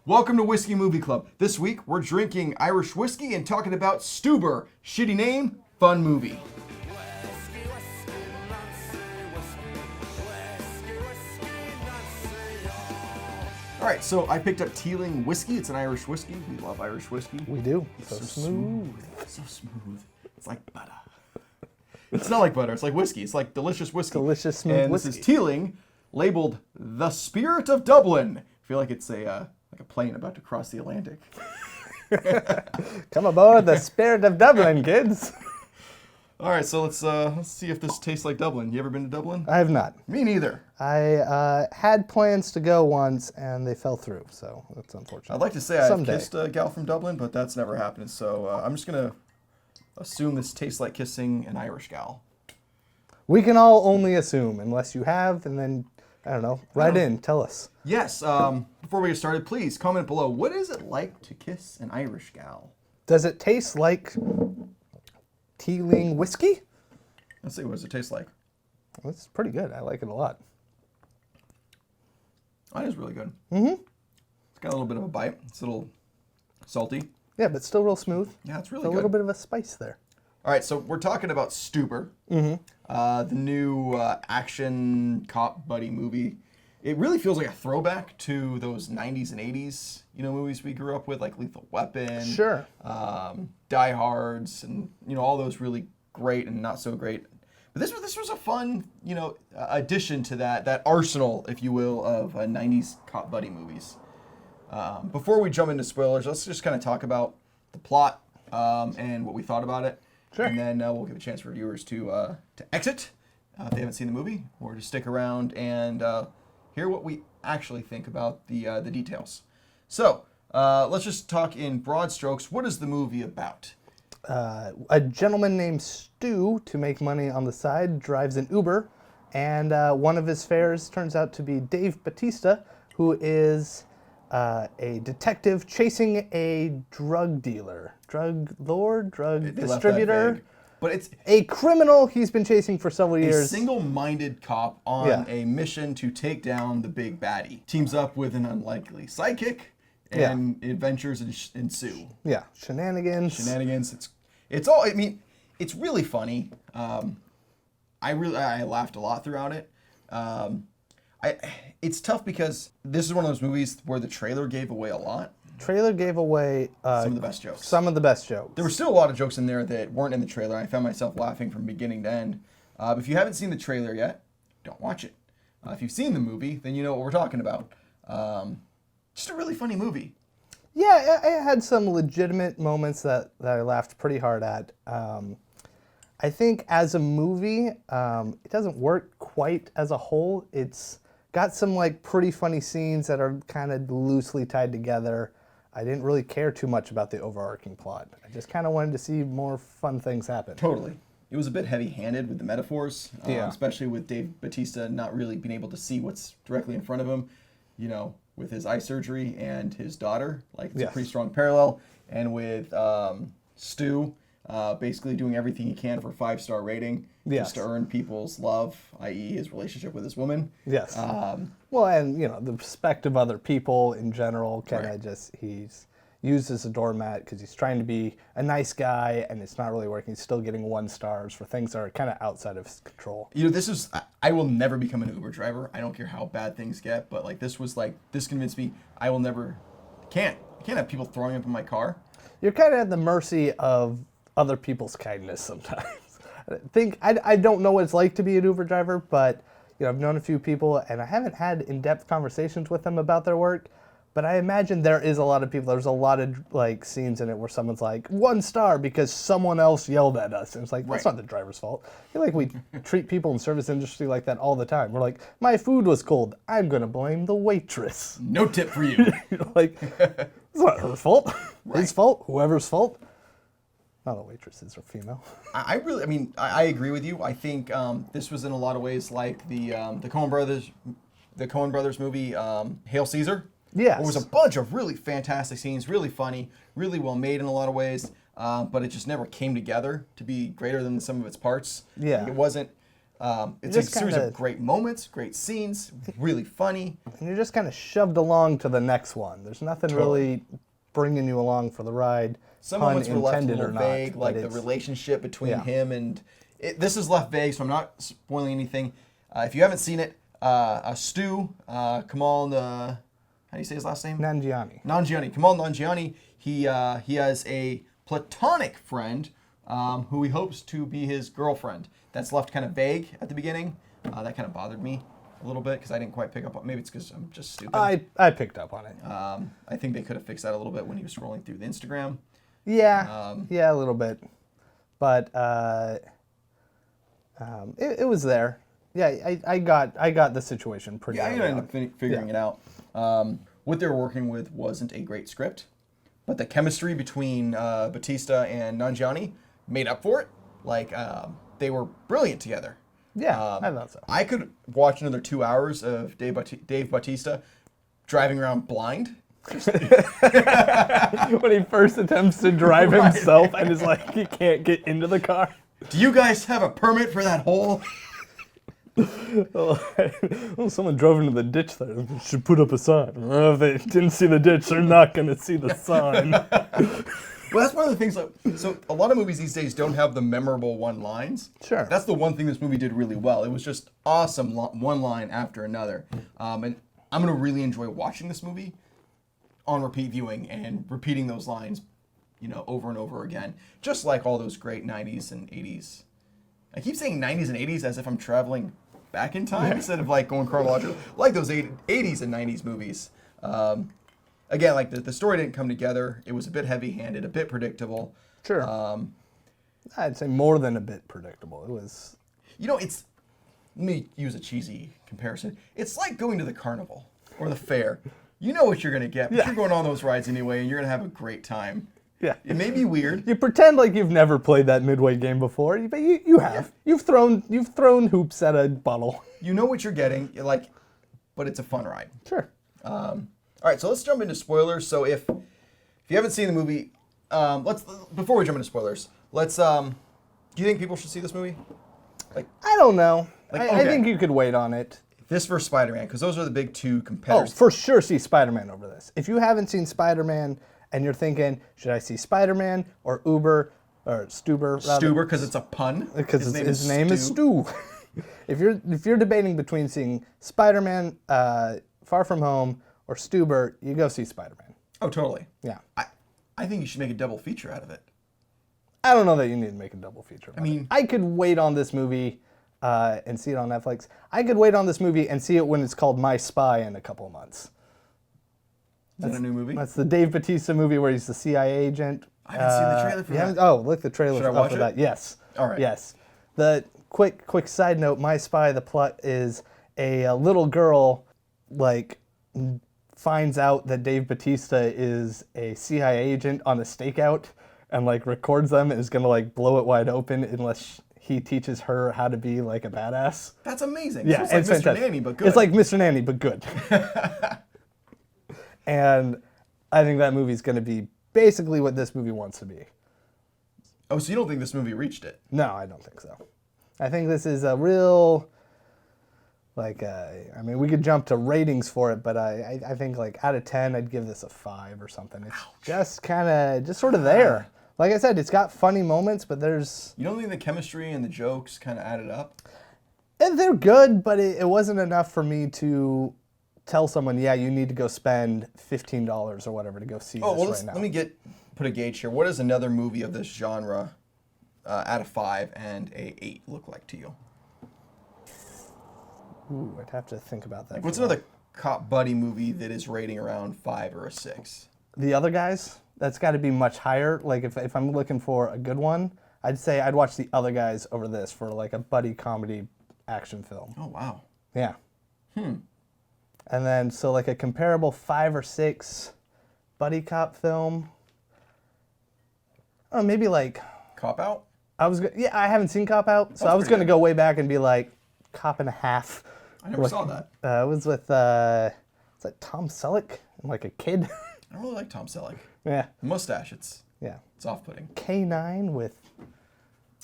Welcome to Whiskey Movie Club. This week, we're drinking Irish whiskey and talking about Stuber. Shitty name, fun movie. All right, so I picked up Teeling Whiskey. It's an Irish whiskey. We love Irish whiskey. We do. It's so smooth. So smooth. It's like butter. It's not like butter. It's like whiskey. It's like delicious whiskey. Delicious, smooth And whiskey. this is Teeling, labeled The Spirit of Dublin. I feel like it's a plane about to cross the Atlantic. Come aboard the Spirit of Dublin, kids. All right, so let's see if this tastes like Dublin. You ever been to Dublin? I have not. Me neither. I had plans to go once, and they fell through, so that's unfortunate. I'd like to say I've Someday. kissed a gal from Dublin, but that's never happened. So I'm just going to assume this tastes like kissing an Irish gal. We can all only assume, unless you have, and then, I don't know, write in, tell us. Yes, before we get started, please comment below. What is it like to kiss an Irish gal? Does it taste like Teeling whiskey? Let's see, what does it taste like? It's pretty good. I like it a lot. That is really good. Mm-hmm. It's got a little bit of a bite. It's a little salty. Yeah, but still real smooth. Yeah, it's really With good. a little bit of a spice there. All right, so we're talking about Stuber, the new action cop buddy movie. It really feels like a throwback to those 90s and 80s, movies we grew up with, like Lethal Weapon, Sure. Die Hards, and all those really great and not so great. But this was a fun, addition to that arsenal, if you will, of 90s cop buddy movies. Before we jump into spoilers, let's just kind of talk about the plot and what we thought about it. Sure. And then we'll give a chance for viewers to exit if they haven't seen the movie, or to stick around and hear what we actually think about the details. So let's just talk in broad strokes. What is the movie about? A gentleman named Stu, to make money on the side, drives an Uber, and one of his fares turns out to be Dave Bautista, who is a detective chasing a drug dealer, drug lord, drug They left that distributor, vague. But it's a criminal he's been chasing for several a years. single-minded cop on Yeah. a mission to take down the big baddie. Teams up with an unlikely sidekick, and adventures ensue. Yeah, shenanigans. It's all. I mean, it's really funny. I laughed a lot throughout it. It's tough because this is one of those movies where the trailer gave away a lot. Trailer gave away Some of the best jokes. There were still a lot of jokes in there that weren't in the trailer. I found myself laughing from beginning to end. If you haven't seen the trailer yet, don't watch it. If you've seen the movie, then you know what we're talking about. Just a really funny movie. Yeah, it had some legitimate moments that I laughed pretty hard at. I think as a movie, it doesn't work quite as a whole. It's got some pretty funny scenes that are kind of loosely tied together. I didn't really care too much about the overarching plot. I just kind of wanted to see more fun things happen. Totally. It was a bit heavy-handed with the metaphors, Yeah. especially with Dave Bautista not really being able to see what's directly in front of him, with his eye surgery and his daughter. It's Yes. a pretty strong parallel. And with Stu basically doing everything he can for a 5-star rating, Yes. just to earn people's love, i.e. his relationship with his woman. Yes. Well, and the respect of other people in general, kind of Right. he's used as a doormat because he's trying to be a nice guy and it's not really working. He's still getting 1 stars for things that are kind of outside of his control. I will never become an Uber driver. I don't care how bad things get, but this convinced me I will never, I can't have people throwing up in my car. You're kind of at the mercy of other people's kindness sometimes. I don't know what it's like to be an Uber driver, but I've known a few people and I haven't had in-depth conversations with them about their work. But I imagine there is a lot of people. There's a lot of scenes in it where someone's like 1 star because someone else yelled at us, and it's like that's not the driver's fault. I feel like we treat people in the service industry like that all the time. We're like, my food was cold. I'm gonna blame the waitress. No tip for you. It's not her fault. His fault. Whoever's fault. Not all waitresses are female. I agree with you. I think this was in a lot of ways like the Coen Brothers movie, Hail Caesar. Yes. It was a bunch of really fantastic scenes, really funny, really well made in a lot of ways, but it just never came together to be greater than the sum of its parts. Yeah. It wasn't It's a just series kinda- of great moments, great scenes, really funny. And you're just kind of shoved along to the next one. There's nothing really bringing you along for the ride. Some pun moments were left a intended little or not, vague, but like the it's- relationship between yeah. him and... this is left vague, so I'm not spoiling anything. If you haven't seen it, Kumail, how do you say his last name? Nanjiani. Kumail Nanjiani, he has a platonic friend who he hopes to be his girlfriend. That's left kind of vague at the beginning. That kind of bothered me a little bit because I didn't quite pick up on. Maybe it's because I'm just stupid. I picked up on it. I think they could have fixed that a little bit when he was scrolling through the Instagram. Yeah, yeah, a little bit, but it was there. Yeah, I got the situation pretty. Yeah, I early ended on. up figuring it out. What they were working with wasn't a great script, but the chemistry between Bautista and Nanjiani made up for it. Like they were brilliant together. Yeah, I thought so. I could watch another 2 hours of Dave Bautista driving around blind. When he first attempts to drive himself and is like, he can't get into the car. Do you guys have a permit for that hole? Oh, someone drove into the ditch there. They should put up a sign. Well, if they didn't see the ditch, they're not going to see the sign. Well, that's one of the things. So a lot of movies these days don't have the memorable one lines. Sure. That's the one thing this movie did really well. It was just awesome, one line after another. And I'm gonna really enjoy watching this movie on repeat viewing and repeating those lines, over and over again. Just like all those great 90s and 80s. I keep saying 90s and 80s as if I'm traveling back in time instead of like going chronological, like those 80s and 90s movies. Again, like the story didn't come together. It was a bit heavy-handed, a bit predictable. Sure. I'd say more than a bit predictable. It was. Let me use a cheesy comparison. It's like going to the carnival or the fair. You know what you're going to get, but you're going on those rides anyway, and you're going to have a great time. Yeah. It may be weird. You pretend like you've never played that Midway game before, but you have. Yeah. You've thrown hoops at a bottle. You know what you're getting, but it's a fun ride. Sure. All right, so let's jump into spoilers. So if you haven't seen the movie, before we jump into spoilers, let's. Do you think people should see this movie? I don't know. Okay. I think you could wait on it. This versus Spider-Man, because those are the big two Oh, competitors. for sure, see Spider-Man over this. If you haven't seen Spider-Man and you're thinking, should I see Spider-Man or Uber or Stuber? Stuber, because it's a pun. Because his name is Stu. If you're debating between seeing Spider-Man, Far From Home, or Stuber, you go see Spider-Man. Oh, totally. Yeah. I think you should make a double feature out of it. I don't know that you need to make a double feature. I mean, I could wait on this movie and see it on Netflix. I could wait on this movie and see it when it's called My Spy in a couple of months. Is that a new movie? That's the Dave Bautista movie where he's the CIA agent. I haven't seen the trailer for that. Oh, look, the trailer Should I up watch for it? that. Yes. All right. Yes. The quick side note, My Spy, the plot is a little girl, finds out that Dave Bautista is a CIA agent on a stakeout and records them and is gonna blow it wide open unless he teaches her how to be a badass. That's amazing. Yeah, so it's like Mr. fantastic. Nanny, but good. It's like Mr. Nanny, but good. And I think that movie's gonna be basically what this movie wants to be. Oh, so you don't think this movie reached it? No, I don't think so. I think this is a real, we could jump to ratings for it, but I think out of 10, I'd give this a 5 or something. It's just sort of there. Like I said, it's got funny moments, but there's... You don't think the chemistry and the jokes kind of added up? And they're good, but it wasn't enough for me to tell someone, yeah, you need to go spend $15 or whatever to go see this right now. Let me put a gauge here. What does another movie of this genre out of 5 and a 8 look like to you? Ooh, I'd have to think about that. What's another cop buddy movie that is rating around 5 or a 6? The Other Guys? That's got to be much higher. If I'm looking for a good one, I'd say I'd watch The Other Guys over this for a buddy comedy action film. Oh, wow. Yeah. And then, so a comparable 5 or 6 buddy cop film. Oh, maybe Cop Out? I haven't seen Cop Out, so I was going to go way back and be Cop and a Half. I never saw that. It was with, is that Tom Selleck? And a kid? I don't really like Tom Selleck. Yeah. The mustache, it's Yeah. off-putting. K9 with...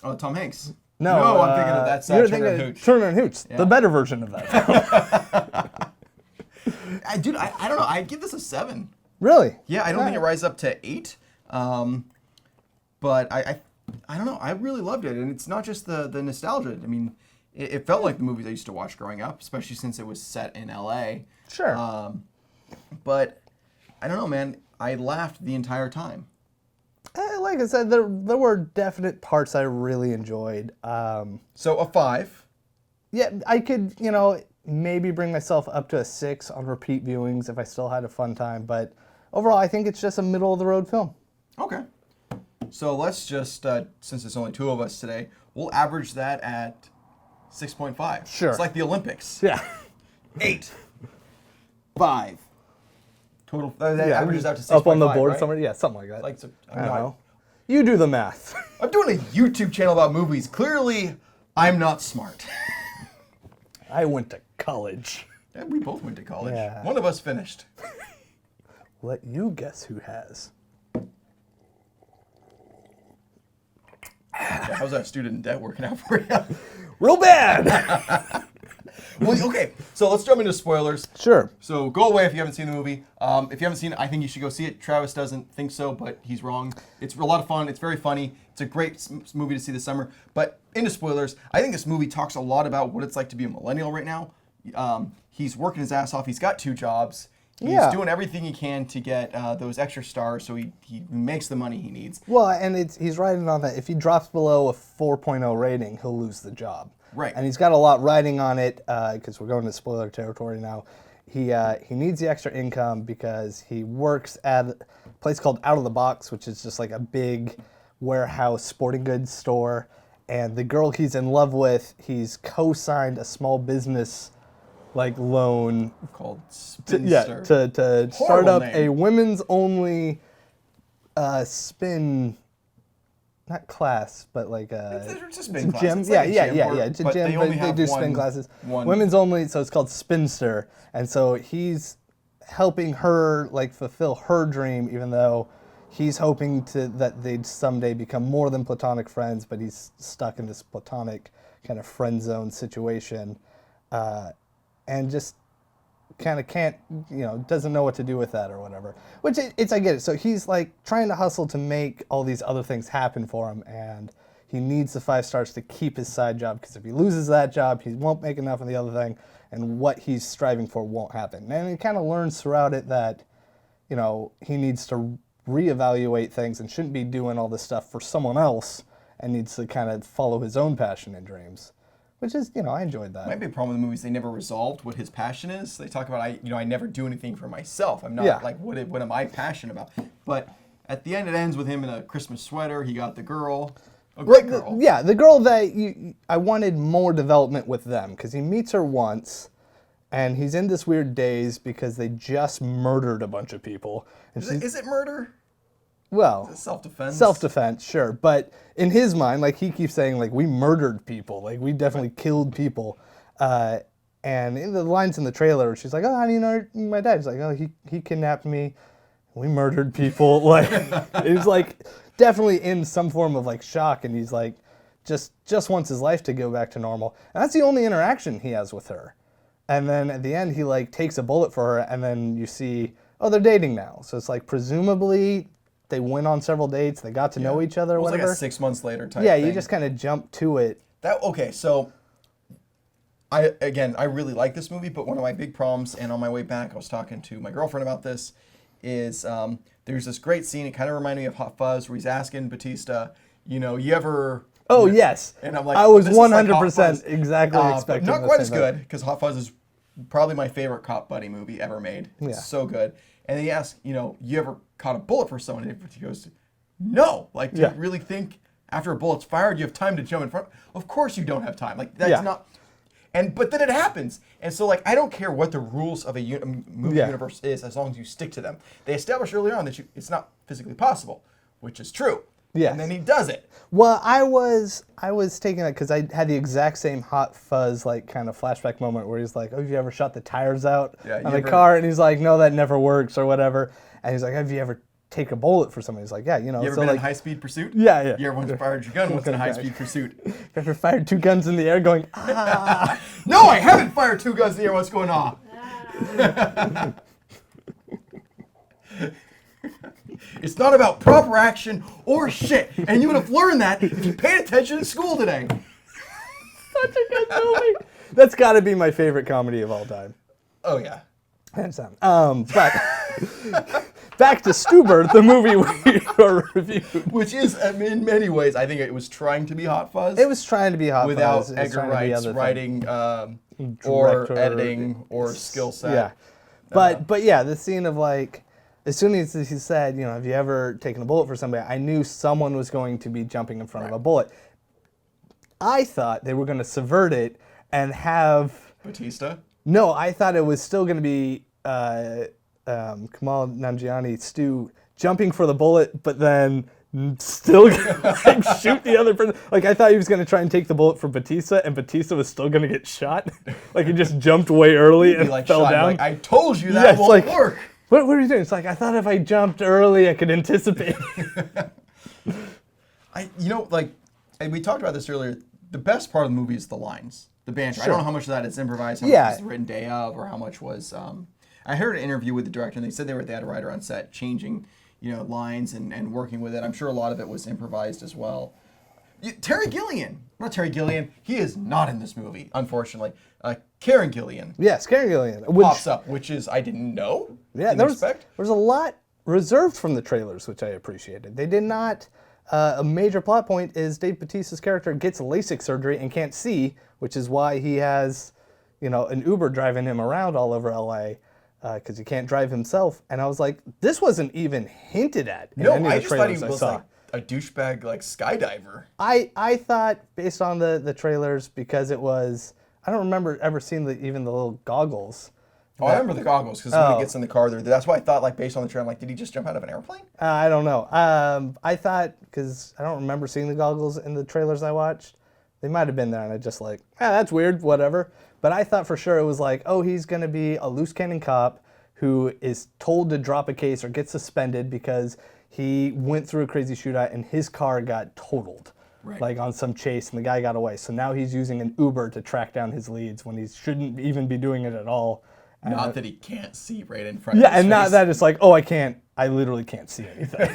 Oh, Tom Hanks. No, I'm thinking of That's you're Turner and thinking Hooch. Turner and Hooch, the better version of that. Dude, I don't know. I'd give this a 7. Really? Yeah, I don't think it rises up to 8. But I don't know. I really loved it, and it's not just the nostalgia. I mean, it felt like the movies I used to watch growing up, especially since it was set in L.A. Sure. But I don't know, man. I laughed the entire time. Like I said, there were definite parts I really enjoyed. So a 5. Yeah, I could, maybe bring myself up to a 6 on repeat viewings if I still had a fun time. But overall, I think it's just a middle-of-the-road film. Okay. So let's just, since it's only 2 of us today, we'll average that at 6.5. Sure. It's like the Olympics. Yeah. 8. 5. Total. That averages out to 6.5. Up on the board right? somewhere? Yeah, something like that. Like, so, I don't know. You do the math. I'm doing a YouTube channel about movies. Clearly, I'm not smart. I went to college. Yeah, we both went to college. Yeah. One of us finished. Let you guess who has. Yeah, how's that student debt working out for you? Real bad! Well, okay, so let's jump into spoilers. Sure. So go away if you haven't seen the movie. If you haven't seen it, I think you should go see it. Travis doesn't think so, but he's wrong. It's a lot of fun. It's very funny. It's a great movie to see this summer. But into spoilers, I think this movie talks a lot about what it's like to be a millennial right now. He's working his ass off. He's got 2 jobs. He's doing everything he can to get those extra stars so he makes the money he needs. Well, and he's riding on that. If he drops below a 4.0 rating, he'll lose the job. Right. And he's got a lot riding on it because we're going to spoiler territory now. He needs the extra income because he works at a place called Out of the Box, which is just like a big warehouse sporting goods store. And the girl he's in love with, he's co-signed a small business loan Called Spinster. to start up name. a women's only spin, not class, but like It's a spin class. gym. It's like a gym It's a but gym, they but only they have do spin classes. one. Women's only, so it's called Spinster, and so he's helping her fulfill her dream, even though he's hoping that they'd someday become more than platonic friends, but he's stuck in this platonic kind of friend zone situation. And just kind of can't, doesn't know what to do with that or whatever. Which I get it. So he's trying to hustle to make all these other things happen for him, and he needs the 5 stars to keep his side job, because if he loses that job, he won't make enough of the other thing, and what he's striving for won't happen. And he kind of learns throughout it that, he needs to reevaluate things and shouldn't be doing all this stuff for someone else, and needs to kind of follow his own passion and dreams. Which is, I enjoyed that. Might be a problem with the movies. They never resolved what his passion is. They talk about, I never do anything for myself. I'm not what am I passionate about? But at the end, it ends with him in a Christmas sweater. He got the girl, a great girl. Yeah, the girl that I wanted more development with them, because he meets her once, and he's in this weird daze because they just murdered a bunch of people. And Is it murder? Well, Self-defense. Self-defense, sure. But in his mind, he keeps saying, we murdered people. We definitely killed people. And in the lines in the trailer, she's like, oh, how do you know my dad? He's like, oh, he kidnapped me. We murdered people. He's definitely in some form of shock. And he's just wants his life to go back to normal. And that's the only interaction he has with her. And then at the end, he takes a bullet for her. And then you see, oh, they're dating now. So it's presumably they went on several dates. They got to know each other or whatever. It was 6 months later type Yeah, thing. you just kind of jump to it. Okay, so I really like this movie, but one of my big problems, and on my way back, I was talking to my girlfriend about this, is there's this great scene. It kind of reminded me of Hot Fuzz, where he's asking Bautista, you ever... Oh, yes. And I'm like, I was this is like Hot 100% Fuzz. exactly expecting Not the quite same as thing. good, because Hot Fuzz is probably my favorite cop buddy movie ever made. It's so good. And then he asks, you ever caught a bullet for someone? And he goes, no. Do you really think after a bullet's fired, you have time to jump in front? Of course you don't have time. That's not... But then it happens. And so, I don't care what the rules of a movie universe is, as long as you stick to them. They established earlier on that it's not physically possible, which is true. Yes. And then he does it. Well, I was taking that because I had the exact same Hot Fuzz kind of flashback moment where he's like, "Oh, have you ever shot the tires out on the car?" And he's like, "No, that never works," or whatever. And he's like, "Have you ever take a bullet for somebody. He's like, yeah, You ever so been in like, high-speed pursuit? yeah, yeah. You ever once fired your gun once in a high-speed pursuit? Ever fired 2 guns in the air going, ah? No, I haven't fired 2 guns in the air. What's going on? It's not about proper action or shit. And you would have learned that if you paid attention in school today. Such a good movie. That's got to be my favorite comedy of all time. Oh, yeah. Hands down. But back to Stuber, the movie we reviewed. Which is, in many ways, I think it was trying to be Hot Fuzz. It was trying to be Hot without Fuzz. It was Edgar trying to be Wright's other writing or Director, editing or skill set. Yeah. But yeah, the scene of like, as soon as he said, have you ever taken a bullet for somebody? I knew someone was going to be jumping in front of a bullet. I thought they were going to subvert it and have... Bautista? No, I thought it was still going to be Kumail Nanjiani, Stu, jumping for the bullet, but then still gonna, shoot the other person. Like, I thought he was going to try and take the bullet for Bautista, and Bautista was still going to get shot. Like, he just jumped way early and fell down. Like, I told you that won't work. What are you doing? It's like, I thought if I jumped early, I could anticipate. And we talked about this earlier, the best part of the movie is the lines, the banter. Sure. I don't know how much of that is improvised, how much was written day of, or how much was... I heard an interview with the director, and they said they had a writer on set changing, lines and working with it. I'm sure a lot of it was improvised as well. Terry Gilliam. Not Terry Gilliam. He is not in this movie, unfortunately. Karen Gillian. Yes, Karen Gillian. Pops up, which is, I didn't know. Yeah, there was a lot reserved from the trailers, which I appreciated. They did not... a major plot point is Dave Bautista's character gets LASIK surgery and can't see, which is why he has, an Uber driving him around all over LA because he can't drive himself. And I was like, this wasn't even hinted at in any of the I just thought he trailers was like a douchebag, like skydiver. I thought, based on the trailers, because it was, I don't remember ever seeing even the little goggles. Oh, I remember the goggles, because when he gets in the car, that's why I thought, like, based on the trailer, I'm like, did he just jump out of an airplane? I don't know. I thought, because I don't remember seeing the goggles in the trailers I watched. They might have been there, and I just like, that's weird, whatever. But I thought for sure it was like, oh, he's going to be a loose cannon cop who is told to drop a case or get suspended because he went through a crazy shootout and his car got totaled. Right. Like on some chase, and the guy got away. So now he's using an Uber to track down his leads when he shouldn't even be doing it at all. Not that he can't see right in front of his face. Yeah, and not that it's like, oh, I literally can't see anything.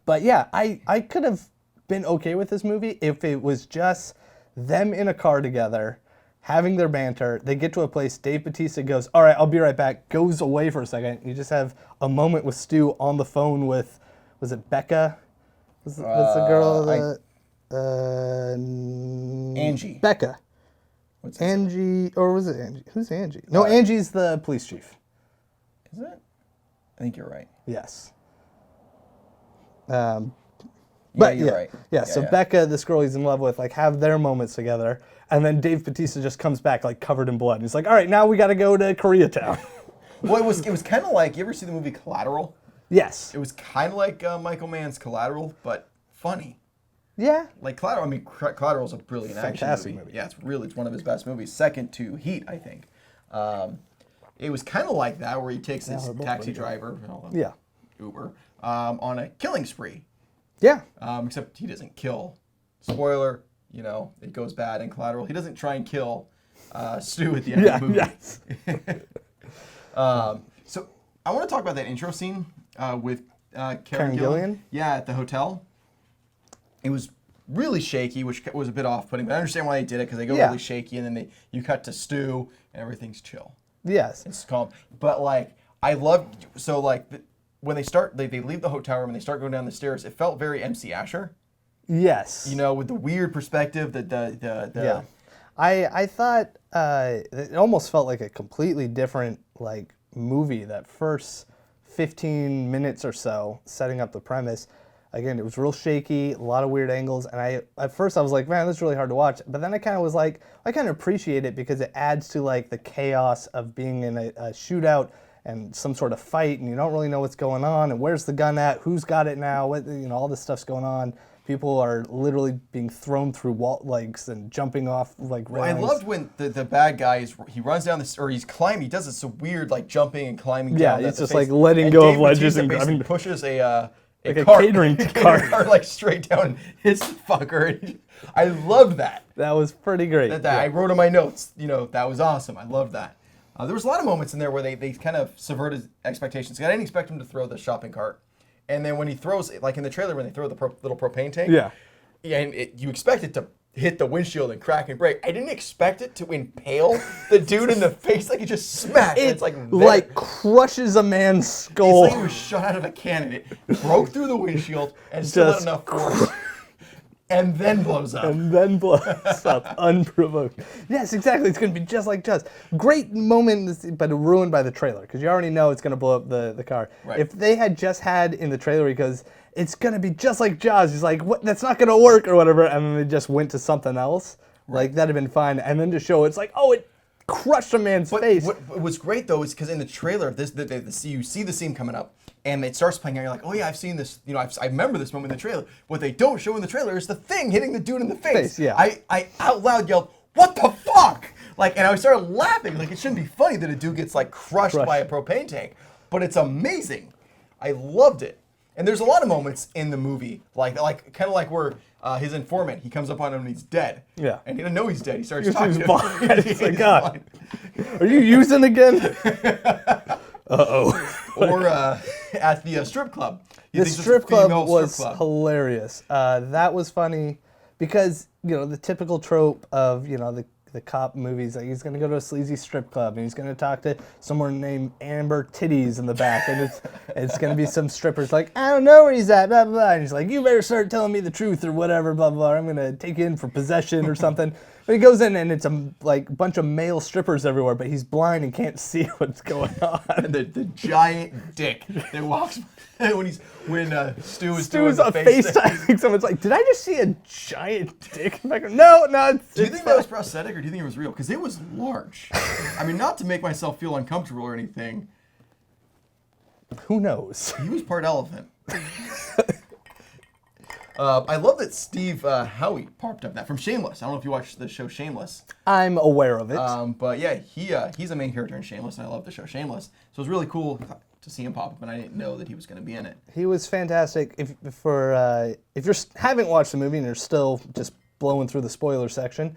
But yeah, I could have been okay with this movie if it was just them in a car together, having their banter. They get to a place, Dave Bautista goes, all right, I'll be right back, goes away for a second. You just have a moment with Stu on the phone with, was it Becca? What's the girl? Angie. Becca. What's Angie, or was it Angie? Who's Angie? No, Angie's the police chief. Is it? I think you're right. Yes. But you're right. Yeah, so Becca, this girl he's in love with, like, have their moments together, and then Dave Bautista just comes back, like, covered in blood. And he's like, all right, now we got to go to Koreatown. Well, it was kind of like, you ever see the movie Collateral? Yes. It was kind of like Michael Mann's Collateral, but funny. Yeah. Like Collateral, Collateral's a brilliant Fantastic action movie. Yeah, it's one of his best movies. Second to Heat, I think. It was kind of like that, where he takes his taxi driver, Uber, on a killing spree. Yeah. Except he doesn't kill. Spoiler, it goes bad in Collateral. He doesn't try and kill Stu at the end of the movie. Yes. So I want to talk about that intro scene with Karen Gillian. Yeah, at the hotel. It was really shaky, which was a bit off-putting, but I understand why they did it, because they go really shaky, and then you cut to Stu, and everything's chill. Yes. It's calm. But, like, I loved, so, like, when they start, they leave the hotel room, and they start going down the stairs, it felt very MC Asher. Yes. With the weird perspective, Yeah. I thought it almost felt like a completely different, like, movie, that first 15 minutes or so, setting up the premise. Again, it was real shaky, a lot of weird angles, and at first I was like, man, this is really hard to watch. But then I kind of was like, I kind of appreciate it because it adds to like the chaos of being in a shootout and some sort of fight, and you don't really know what's going on, and where's the gun at, who's got it now, what, all this stuff's going on. People are literally being thrown through wall legs and jumping off like I railings. loved when the bad guy he runs down this, or he's climbing. He does this so weird like jumping and climbing down. Yeah, it's the just face. like letting And go Dave of ledges Bautista and basically grabbing. pushes a Like cart, a catering cart. like straight down and hits the fucker. I loved that. That was pretty great. I wrote in my notes, that was awesome. I loved that. There was a lot of moments in there where they kind of subverted expectations. I didn't expect him to throw the shopping cart. And then when he throws, like in the trailer, when they throw the little propane tank, and you expect it to hit the windshield and crack and break. I didn't expect it to impale the dude in the face, like it just smacked. It's like crushes a man's skull. It's like he was shot out of a cannon. It broke through the windshield and still had enough force. And then blows up. Unprovoked. Yes, exactly. It's going to be just like Jaws. Great moment, but ruined by the trailer, because you already know it's going to blow up the car. Right. If they had just had in the trailer, because it's going to be just like Jaws, he's like, what? That's not going to work or whatever, and then they just went to something else, like that'd have been fine. And then to show it's like, oh, it crushed a man's face. What was great though is because in the trailer, you see the scene coming up, and it starts playing out. You're like, oh yeah, I've seen this. I remember this moment in the trailer. What they don't show in the trailer is the thing hitting the dude in the face. Yeah. I out loud yelled, "What the fuck!" And I started laughing. Like it shouldn't be funny that a dude gets like crushed by a propane tank, but it's amazing. I loved it. And there's a lot of moments in the movie, like kind of like where his informant, he comes up on him and he's dead. Yeah. And he doesn't know he's dead. He starts talking to him. It's like, God, are you using again? Or at the strip club. The strip club was hilarious. That was funny because, the typical trope of, the cop movies, like he's going to go to a sleazy strip club and he's going to talk to someone named Amber Titties in the back, and it's going to be some strippers like, I don't know where he's at, blah, blah, blah. And he's like, you better start telling me the truth or whatever, blah, blah, blah. I'm going to take you in for possession or something. But he goes in and it's a bunch of male strippers everywhere, but he's blind and can't see what's going on. And the giant dick that walks when Stu is Stu's doing the FaceTiming someone's like, did I just see a giant dick? I'm like, no, do you think that was prosthetic or do you think it was real? Because it was large. I mean, not to make myself feel uncomfortable or anything. Who knows? He was part elephant. I love that Steve Howie popped up that from Shameless. I don't know if you watched the show Shameless. I'm aware of it. But yeah, he's a main character in Shameless, and I love the show Shameless. So it was really cool to see him pop up, and I didn't know that he was going to be in it. He was fantastic. If you haven't watched the movie and you're still just blowing through the spoiler section,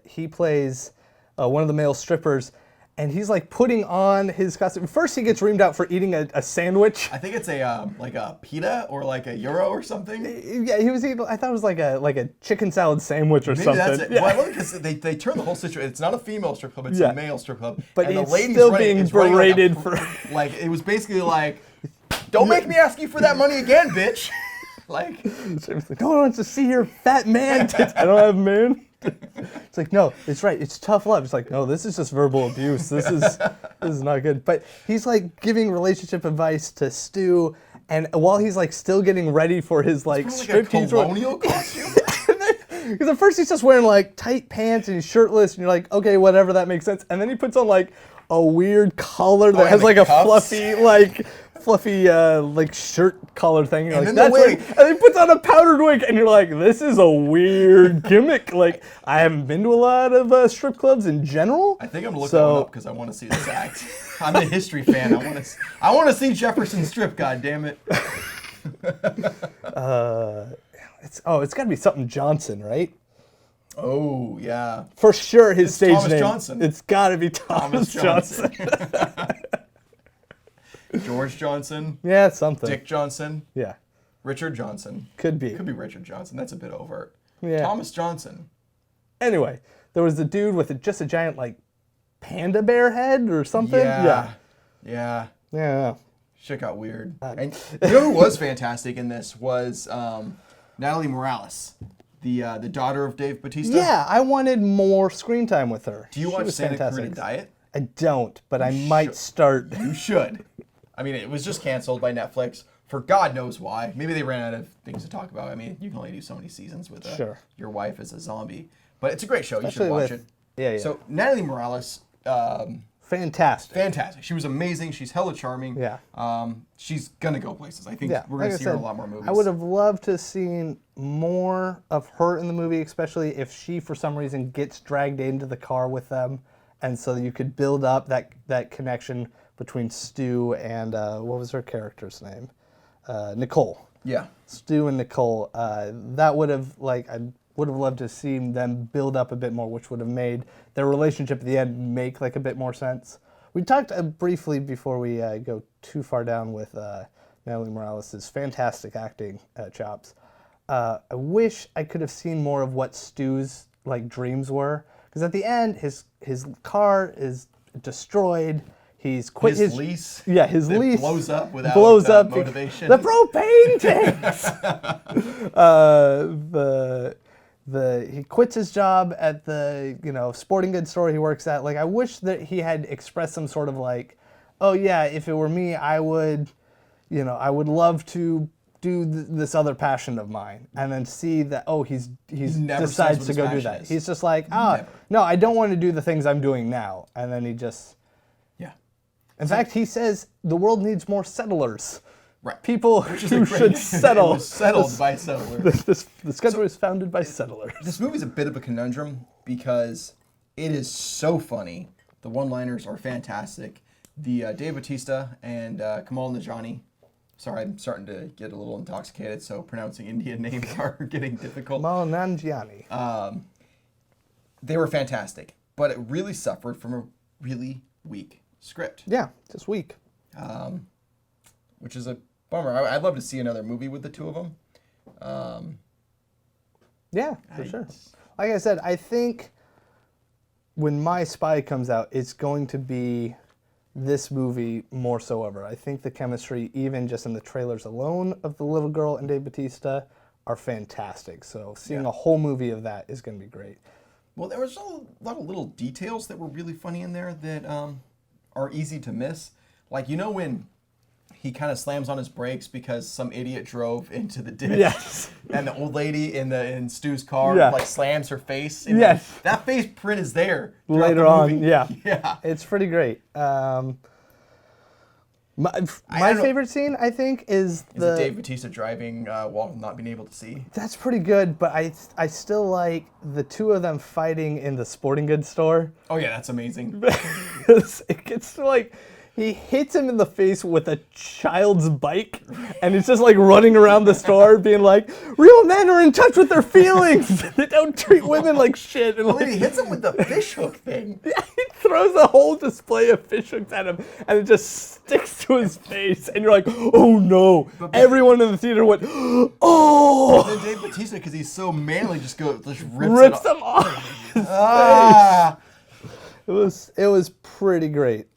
he plays one of the male strippers. And he's like putting on his costume. First, he gets reamed out for eating a sandwich. I think it's like a pita or like a euro or something. Yeah, he was eating. I thought it was like a chicken salad sandwich or something. Maybe that's it. Yeah. Well, I love it because they turn the whole situation. It's not a female strip club; it's a male strip club. But and he's the lady's still running, being is running berated for. Like it was basically like, "Don't make me ask you for that money again, bitch." Like, no one wants to see your fat man. I don't have man. It's like, no, it's right. It's tough love. It's like, no, this is just verbal abuse. This is not good. But he's like giving relationship advice to Stu, and while he's like still getting ready for his like striptease colonial costume. Because at first he's just wearing like tight pants and he's shirtless, and you're like, okay, whatever, that makes sense. And then he puts on like a weird collar that has like a fluffy like shirt collar thing. You're like, that's weird. And then he puts on a powdered wig, and you're like, this is a weird gimmick. Like, I haven't been to a lot of strip clubs in general. I think I'm gonna look that one up because I want to see this act. I'm a history fan. I want to see Jefferson strip. God damn it. It's got to be something Johnson, right? Oh yeah. For sure, his stage Thomas name. Johnson. It's got to be Thomas Johnson. George Johnson. Yeah, something. Dick Johnson. Yeah. Richard Johnson. Could be. Could be Richard Johnson. That's a bit overt. Yeah. Thomas Johnson. Anyway, there was the dude with just a giant like panda bear head or something. Yeah. Shit got weird. And you know who was fantastic in this was Natalie Morales, the daughter of Dave Bautista. Yeah, I wanted more screen time with her. Do you watch Santa Clarita Diet? I don't, but I might start. You should. I mean, it was just canceled by Netflix for God knows why. Maybe they ran out of things to talk about. I mean, you can only do so many seasons with your wife as a zombie. But it's a great show. You should watch it. Yeah. So Natalie Morales. fantastic. Fantastic. She was amazing. She's hella charming. Yeah. She's gonna go places. I think Yeah, we're like gonna I see her in said, a lot more movies. I would have loved to have seen more of her in the movie, especially if she, for some reason, gets dragged into the car with them, and so you could build up that connection between Stu and what was her character's name? Nicole. Yeah. Stu and Nicole. That would have I would have loved to have seen them build up a bit more, which would have made their relationship at the end make like a bit more sense. We talked briefly before we go too far down with Natalie Morales' fantastic acting chops. I wish I could have seen more of what Stu's like dreams were, because at the end his car is destroyed. He's quit his lease. Yeah, his that lease blows up without motivation. The propane tanks. He quits his job at the sporting goods store he works at. Like, I wish that he had expressed some sort of like, oh yeah, if it were me, I would love to do this other passion of mine, and then see that he never decides to go do that. He's just like, no, I don't want to do the things I'm doing now, and then he just. In fact, he says the world needs more settlers. Right. People who should settle. It was settled by settlers. This country was founded by settlers. This movie's a bit of a conundrum because it is so funny. The one-liners are fantastic. The Dave Bautista and Kumail Nanjiani. Sorry, I'm starting to get a little intoxicated, so pronouncing Indian names are getting difficult. Kumail Nanjiani. They were fantastic, but it really suffered from a really weak script. Yeah, just weak. Which is a bummer. I'd love to see another movie with the two of them. Yeah, for sure. Like I said, I think when My Spy comes out, it's going to be this movie more so ever. I think the chemistry, even just in the trailers alone of the little girl and Dave Bautista, are fantastic. So seeing a whole movie of that is going to be great. Well, there was a lot of little details that were really funny in there that are easy to miss. Like, when he kind of slams on his brakes because some idiot drove into the ditch. Yes. And the old lady in Stu's car slams her face. Yes. That face print is there Later on, yeah. Yeah. It's pretty great. My favorite scene, I think, is it Dave Bautista driving while not being able to see? That's pretty good, but I still like the two of them fighting in the sporting goods store. Oh yeah, that's amazing. It gets to like, he hits him in the face with a child's bike, and he's just like running around the store being like, real men are in touch with their feelings. They don't treat women like shit. And he hits him with the fish hook thing. Yeah, he throws a whole display of fish hooks at him, and it just sticks to his face, and you're like, oh no. Everyone in the theater went, oh. And then Dave Bautista, because he's so manly, just rips them off his face. It was pretty great.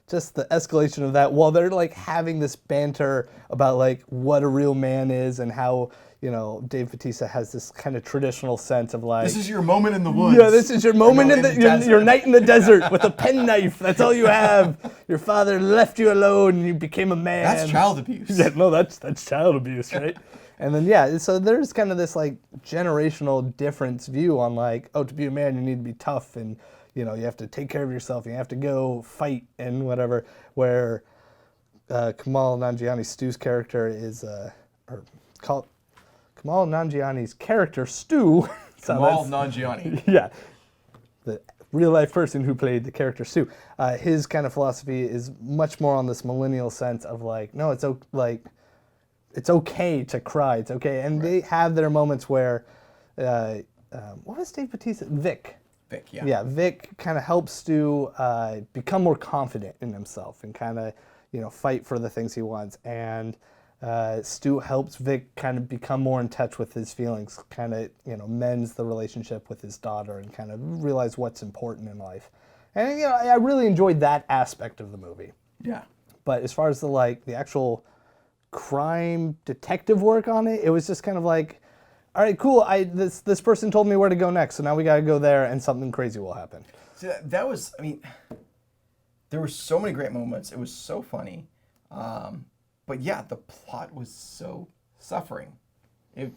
Just the escalation of that while they're like having this banter about like what a real man is and how, Dave Bautista has this kind of traditional sense of like, this is your moment in the woods. Yeah, this is your moment your night in the desert with a penknife. That's all you have. Your father left you alone and you became a man. That's child abuse. Yeah, no, that's child abuse, right? And then so there's kind of this like generational difference view on like, oh, to be a man you need to be tough and you have to take care of yourself. You have to go fight and whatever. Where Kumail Nanjiani, Stu's character is, Kumail Nanjiani's character, Stu. Kumail Nanjiani. Yeah, the real life person who played the character Stu. His kind of philosophy is much more on this millennial sense of like, no, it's okay to cry. It's okay, and they have their moments where, what was Dave Bautista? Vic. Yeah, Vic kind of helps Stu become more confident in himself and kind of, fight for the things he wants. And Stu helps Vic kind of become more in touch with his feelings, kind of, mends the relationship with his daughter and kind of realize what's important in life. And, I really enjoyed that aspect of the movie. Yeah. But as far as the actual crime detective work on it, it was just kind of like, all right, cool. This person told me where to go next, so now we got to go there, and something crazy will happen. So that was, there were so many great moments. It was so funny, but yeah, the plot was so suffering. It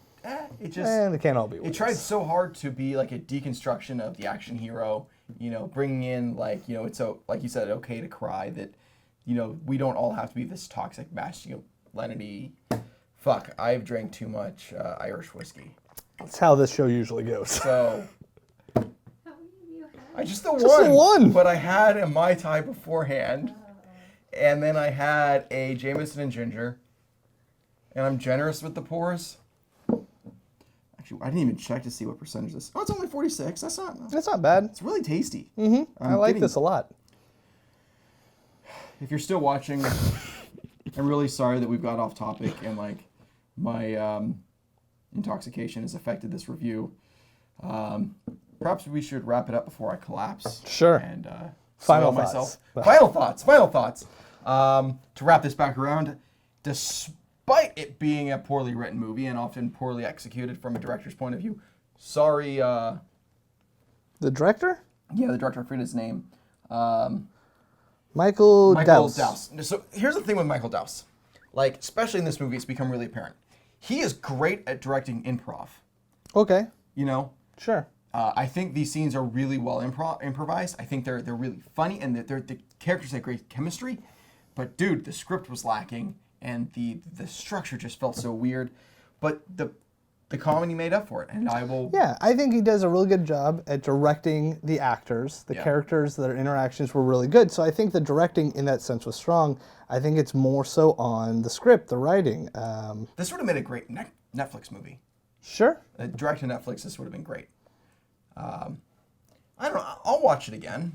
just And they can't all be it winners. tried so hard to be like a deconstruction of the action hero, bringing in like, it's like you said, okay to cry, that, we don't all have to be this toxic masculinity. Fuck, I've drank too much Irish whiskey. That's how this show usually goes. So, How many of you had? just the the one. But I had a Mai Tai beforehand, and then I had a Jameson and ginger, and I'm generous with the pours. Actually, I didn't even check to see what percentage this. Oh, it's only 46. That's not. That's not bad. It's really tasty. I like this a lot. If you're still watching, I'm really sorry that we've got off topic and like my intoxication has affected this review. Perhaps we should wrap it up before I collapse. Sure. And Final soil thoughts. myself. Final thoughts. To wrap this back around, despite it being a poorly written movie and often poorly executed from a director's point of view, sorry. The director? Yeah, the director, I forget his name. Michael Dowse. Dowse. So here's the thing with Michael Dowse. Like, especially in this movie, it's become really apparent. He is great at directing improv. Okay. Sure. I think these scenes are really well improvised. I think they're really funny, and the characters have great chemistry. But dude, the script was lacking, and the structure just felt so weird. But the comedy made up for it, and I will. Yeah, I think he does a really good job at directing the actors. The characters, their interactions were really good. So I think the directing in that sense was strong. I think it's more so on the script, the writing. This would have made a great Netflix movie. Sure. Direct to Netflix, this would have been great. I don't know. I'll watch it again.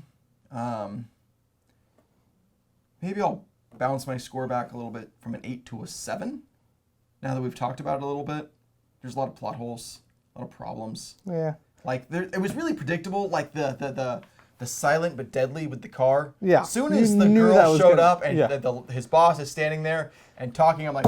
Maybe I'll bounce my score back a little bit from an 8 to a 7. Now that we've talked about it a little bit, there's a lot of plot holes, a lot of problems. Yeah. Like it was really predictable. Like the silent but deadly with the car. Yeah. As soon You as the knew that girl was showed gonna- up and yeah. his boss is standing there and talking, I'm like,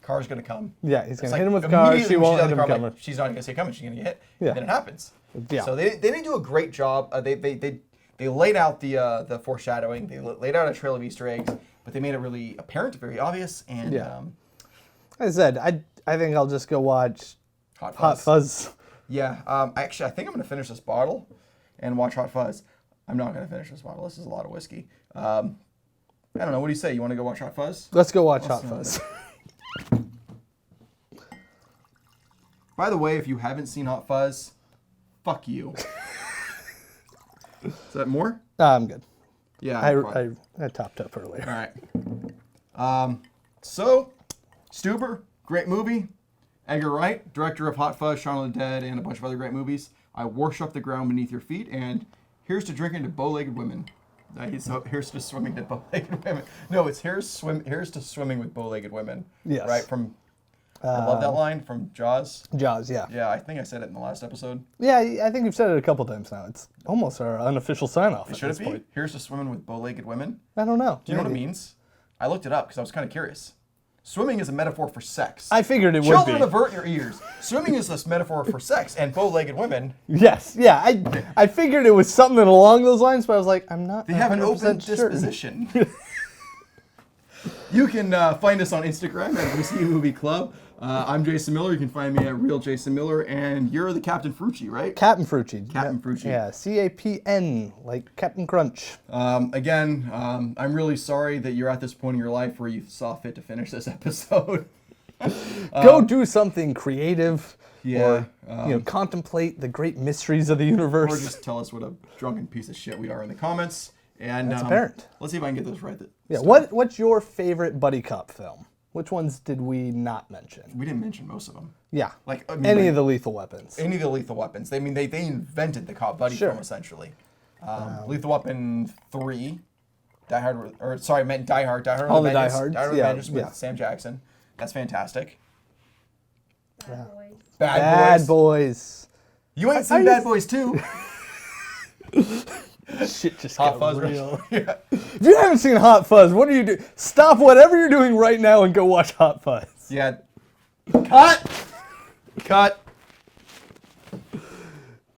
car's gonna come. Yeah, he's It's going to like, hit him with the car. immediately She when won't she's out hit of him the car, I'm coming. like, she's not gonna say coming. She's gonna get hit. Yeah. And then it happens. Yeah. So they didn't do a great job. They laid out the foreshadowing. They laid out a trail of Easter eggs, but they made it really apparent, very obvious. And Yeah. As I said, I think I'll just go watch Hot Fuzz. Hot Fuzz. Yeah. Actually, I think I'm gonna finish this bottle and watch Hot Fuzz. I'm not gonna finish this bottle. This is a lot of whiskey. I don't know. What do you say? You want to go watch Hot Fuzz? Let's go watch Hot Let's Fuzz. By the way, if you haven't seen Hot Fuzz, fuck you. Is that more? I'm good. Yeah. I topped up earlier. All right. So, Stuber, great movie. Edgar Wright, director of Hot Fuzz, Shaun of the Dead, and a bunch of other great movies. I worship the ground beneath your feet, and here's to drinking to bow-legged women. Here's to swimming to bow-legged women. No, it's here's to swimming with bow-legged women. Yes. Right from. I love that line from Jaws. Jaws, yeah. Yeah, I think I said it in the last episode. Yeah, I think you've said it a couple times now. It's almost our unofficial sign-off at Should this it be? point. Here's to swimming with bow-legged women. I don't know. Do you know what it Maybe. means? I looked it up because I was kind of curious. Swimming is a metaphor for sex. I figured it would Children, be. avert your ears. Swimming is this metaphor for sex, and bow-legged women. Yes, yeah. I figured it was something along those lines, but I was like, I'm not. They have an open 100% certain. disposition. You can find us on Instagram at Whiskey Movie Club. I'm Jason Miller. You can find me at Real Jason Miller, and you're the Captain Frucci, right? Captain Frucci. Captain Frucci. Yeah, CAPN, like Captain Crunch. Again, I'm really sorry that you're at this point in your life where you saw fit to finish this episode. Go do something creative. Yeah, Or contemplate the great mysteries of the universe. Or just tell us what a drunken piece of shit we are in the comments. And That's apparent. Let's see if I can get this right. Yeah. What's your favorite buddy cop film? Which ones did we not mention? We didn't mention most of them. Yeah. Like I mean, Any of the Lethal Weapons. Any of the Lethal Weapons. They invented the cop buddy Sure. film essentially. Lethal Weapon 3, Die Hard, or sorry, I meant Die Hard. Die Hard All with the Die Vengeance. Hards, Die Hard with yeah, Vengeance with yeah. Sam Jackson. That's fantastic. Bad boys. Bad Boys. Boys. You ain't seen I Bad just- Boys 2. Shit just Hot got Fuzz. real. Yeah. If you haven't seen Hot Fuzz, what are you doing? Stop whatever you're doing right now and go watch Hot Fuzz. Yeah. Cut. Cut.